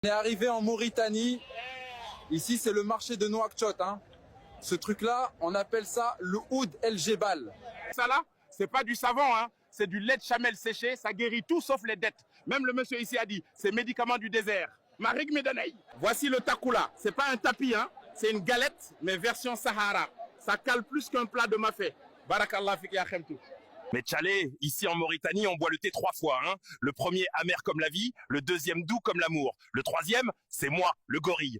On est arrivé en Mauritanie. Ici, c'est le marché de Nouakchott. Hein. Ce truc-là, on appelle ça le oud el Jebal. Ça là, c'est pas du savon, hein. C'est du lait de chamel séché. Ça guérit tout sauf les dettes. Même le monsieur ici a dit, c'est médicament du désert. Marig Medanei. Voici le takoula. C'est pas un tapis, hein. C'est une galette, mais version Sahara. Ça cale plus qu'un plat de mafé. Barakallah fik ya khemtou. Mais Tchalé, ici en Mauritanie, on boit le thé 3 fois. Hein. Le premier amer comme la vie, le deuxième doux comme l'amour. Le troisième, c'est moi, le gorille.